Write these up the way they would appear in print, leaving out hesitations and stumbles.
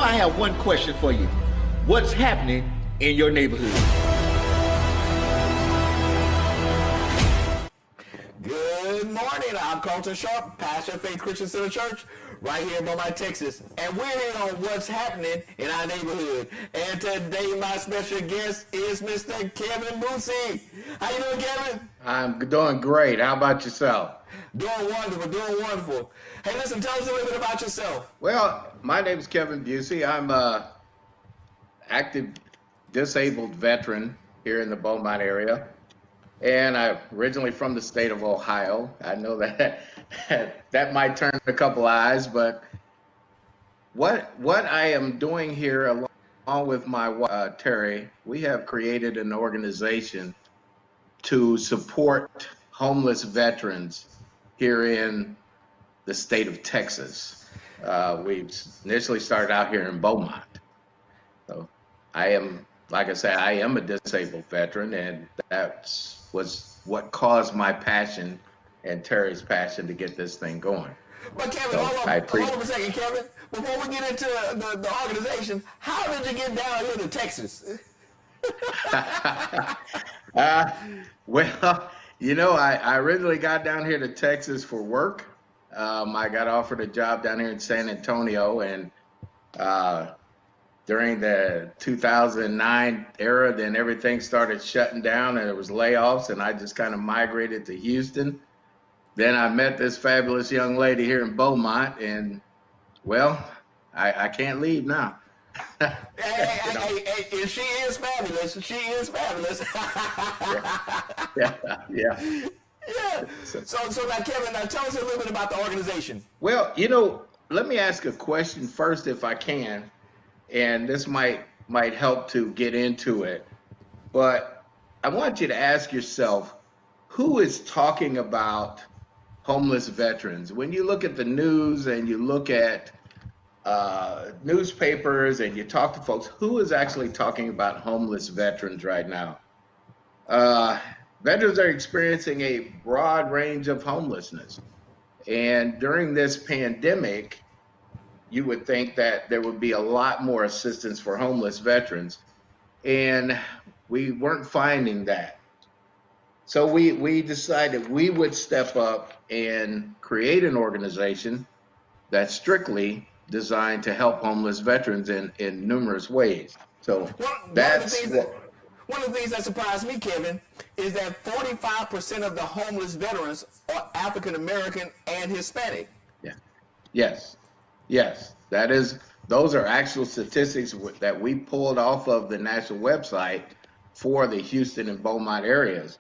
I have one question for you. What's happening in your neighborhood? Good morning. I'm Carlton Sharp, pastor of Faith Christian Center Church, right here in Beaumont, Texas. And we're here on what's happening in our neighborhood. And today my special guest is Mr. Kevin Boosie. How you doing, Kevin? I'm doing great. How about yourself? Doing wonderful, doing wonderful. Hey, listen, tell us a little bit about yourself. Well, my name is Kevin Busey. I'm a active disabled veteran here in the Beaumont area. And I'm originally from the state of Ohio. I know that that might turn a couple eyes, but what I am doing here along with my wife, Terry, we have created an organization to support homeless veterans here in the state of Texas. We initially started out here in Beaumont. So I am, like I say, I am a disabled veteran, and was what caused my passion and Terry's passion to get this thing going. But Kevin, So hold on a second, Kevin. Before we get into the organization, how did you get down here to Texas? Well, I originally got down here to Texas for work. I got offered a job down here in San Antonio, and during the 2009 era, then everything started shutting down and it was layoffs, and I just kind of migrated to Houston. Then I met this fabulous young lady here in Beaumont, and well, I can't leave now. Hey, she is fabulous. She is fabulous. Yeah. Yeah. So now, Kevin, tell us a little bit about the organization. Well, let me ask a question first, if I can, and this might help to get into it. But I want you to ask yourself, who is talking about homeless veterans? When you look at the news and you look at newspapers and you talk to folks, who is actually talking about homeless veterans right now? Veterans are experiencing a broad range of homelessness. And during this pandemic, you would think that there would be a lot more assistance for homeless veterans. And we weren't finding that. So we decided we would step up and create an organization that's strictly designed to help homeless veterans in numerous ways. So one of the things that surprised me, Kevin, is that 45% of the homeless veterans are African American and Hispanic. Yeah. Yes. Those are actual statistics that we pulled off of the national website for the Houston and Beaumont areas.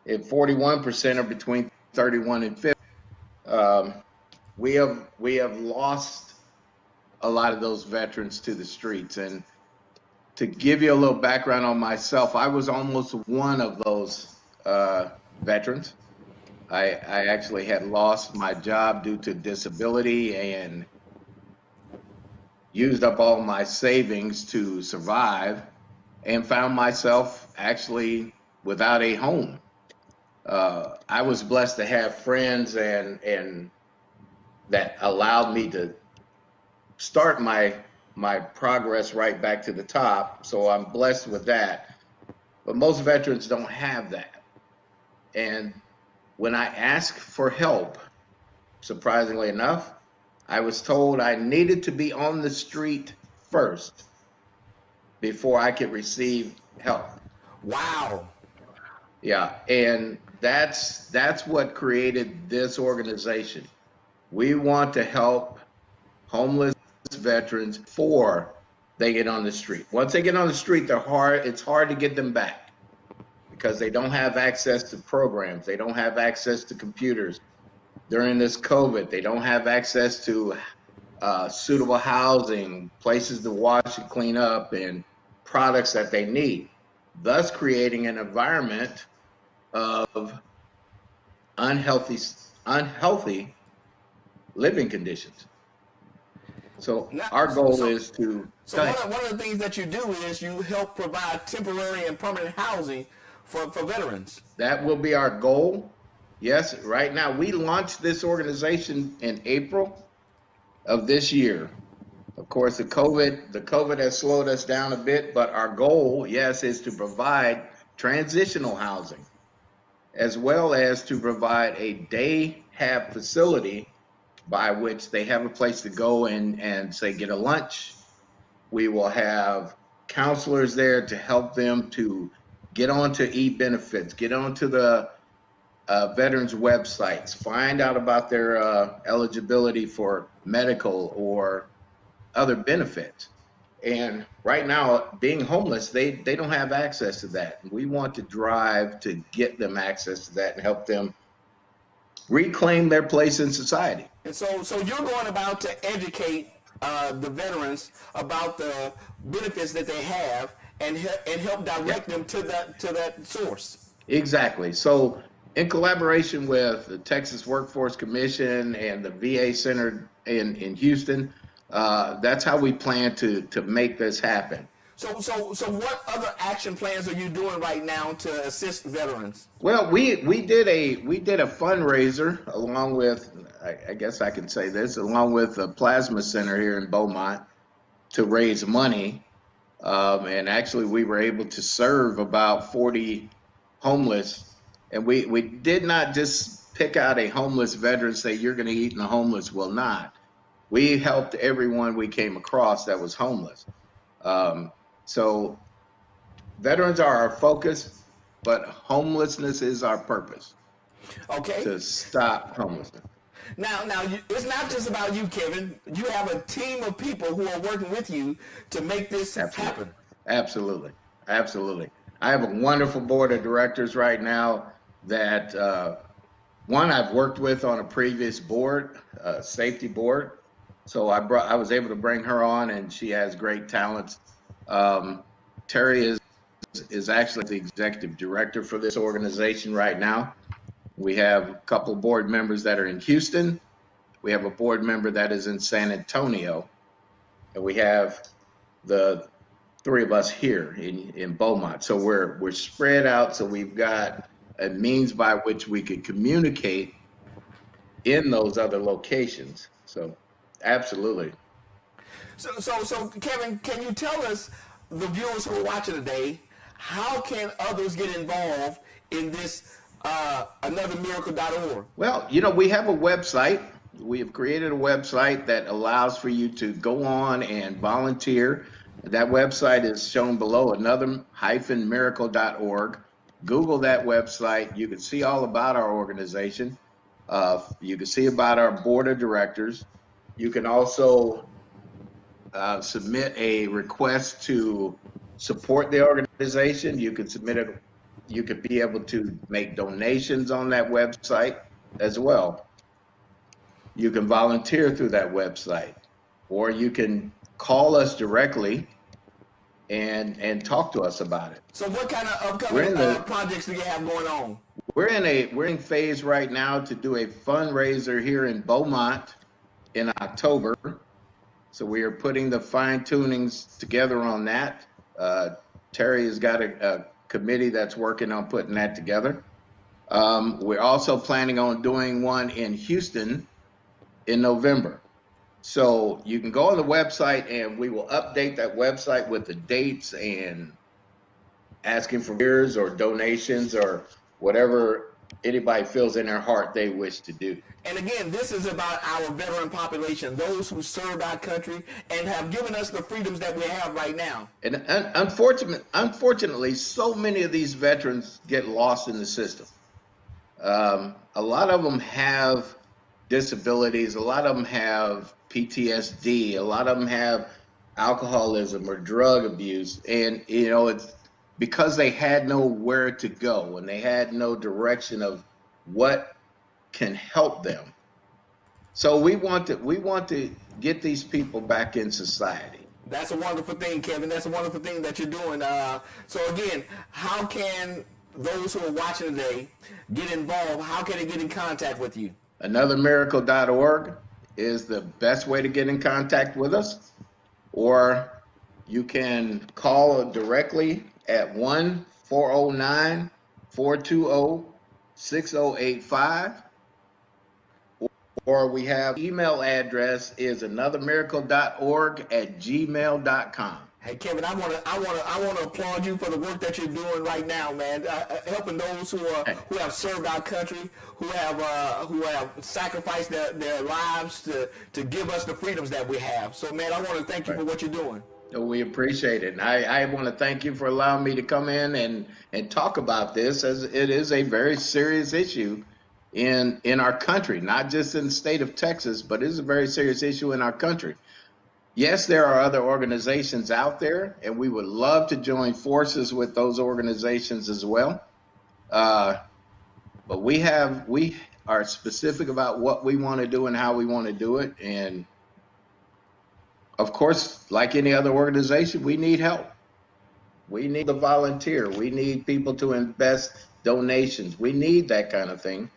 And 41% are between 31 and 50. We have lost a lot of those veterans to the streets. And to give you a little background on myself, I was almost one of those veterans. I actually had lost my job due to disability and used up all my savings to survive, and found myself actually without a home. I was blessed to have friends and that allowed me to start my progress right back to the top. So I'm blessed with that. But most veterans don't have that. And when I asked for help, surprisingly enough, I was told I needed to be on the street first before I could receive help. Wow. Yeah, and that's what created this organization. We want to help homeless veterans before they get on the street. Once they get on the street, it's hard to get them back because they don't have access to programs. They don't have access to computers. During this COVID, they don't have access to suitable housing, places to wash and clean up, and products that they need, thus creating an environment of unhealthy living conditions. So our goal is to. So one of the things that you do is you help provide temporary and permanent housing for veterans. That will be our goal. Yes, right now we launched this organization in April of this year, of course, the COVID has slowed us down a bit, but our goal, yes, is to provide transitional housing as well as to provide a day hab facility by which they have a place to go and say get a lunch. We will have counselors there to help them to get onto e-benefits, get onto the veterans websites, find out about their eligibility for medical or other benefits. And right now, being homeless, they don't have access to that. We want to drive to get them access to that and help them reclaim their place in society. And so you're going about to educate the veterans about the benefits that they have and help direct them to that source. Exactly. So, in collaboration with the Texas Workforce Commission and the VA Center in Houston, that's how we plan to make this happen. So what other action plans are you doing right now to assist veterans? Well, we did a fundraiser along with, I guess I can say this, along with the Plasma Center here in Beaumont to raise money. And actually, we were able to serve about 40 homeless. And we did not just pick out a homeless veteran and say, you're going to eat and the homeless will not. We helped everyone we came across that was homeless. So veterans are our focus, but homelessness is our purpose. Okay. To stop homelessness. Now, it's not just about you, Kevin. You have a team of people who are working with you to make this happen. Absolutely. Absolutely. I have a wonderful board of directors right now that one I've worked with on a previous board, safety board. So I was able to bring her on, and she has great talents. Terry is actually the executive director for this organization right now. We have a couple board members that are in Houston. We have a board member that is in San Antonio, and we have the three of us here in Beaumont. So we're spread out. So we've got a means by which we could communicate in those other locations. So absolutely. So Kevin, can you tell us, the viewers who are watching today, how can others get involved in this anothermiracle.org? Well, we have a website. We have created a website that allows for you to go on and volunteer. That website is shown below, another-miracle.org. Google that website. You can see all about our organization. You can see about our board of directors. You can also submit a request to support the organization. You can submit it. You could be able to make donations on that website as well. You can volunteer through that website, or you can call us directly and talk to us about it. So what kind of upcoming projects do you have going on? We're in phase right now to do a fundraiser here in Beaumont in October. So we are putting the fine tunings together on that. Terry has got a committee that's working on putting that together. We're also planning on doing one in Houston in November. So you can go on the website and we will update that website with the dates and asking for beers or donations or whatever anybody feels in their heart they wish to do. And again, this is about our veteran population, those who served our country and have given us the freedoms that we have right now. And unfortunately, so many of these veterans get lost in the system. A lot of them have disabilities. A lot of them have PTSD. A lot of them have alcoholism or drug abuse. And, it's because they had nowhere to go and they had no direction of what can help them. So we want to get these people back in society. That's a wonderful thing, Kevin. That's a wonderful thing that you're doing. So again, how can those who are watching today get involved? How can they get in contact with you? Anothermiracle.org is the best way to get in contact with us, or you can call directly at 1-409-420-6085, or we have email address is anothermiracle.org@gmail.com. Hey Kevin, I want to applaud you for the work that you're doing right now, man. Helping those who have served our country, who have sacrificed their lives to give us the freedoms that we have. So, man, I want to thank you for what you're doing. We appreciate it. And I want to thank you for allowing me to come in and talk about this, as it is a very serious issue in our country, not just in the state of Texas, but it is a very serious issue in our country. Yes, there are other organizations out there, and we would love to join forces with those organizations as well. But we are specific about what we want to do and how we want to do it. And of course, like any other organization, we need help. We need the volunteer. We need people to invest donations. We need that kind of thing.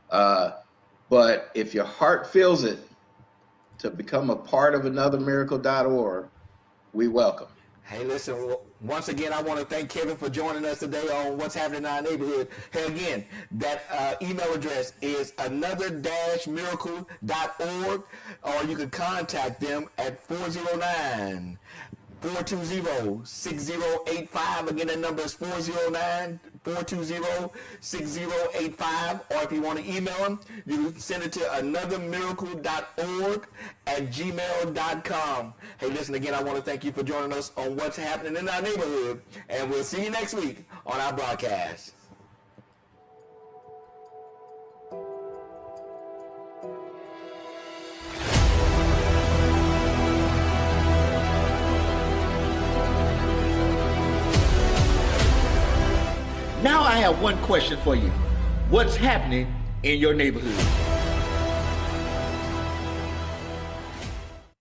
But if your heart feels it, to become a part of anothermiracle.org, we welcome. Hey, listen, once again, I want to thank Kevin for joining us today on What's Happening in Our Neighborhood. Hey, again, that email address is another-miracle.org, or you can contact them at 409-420-6085. Again, that number is 409-420-6085. Or if you want to email them, you can send it to anothermiracle.org@gmail.com. Hey, listen, again, I want to thank you for joining us on What's Happening in Our Neighborhood. And we'll see you next week on our broadcast. Now I have one question for you. What's happening in your neighborhood?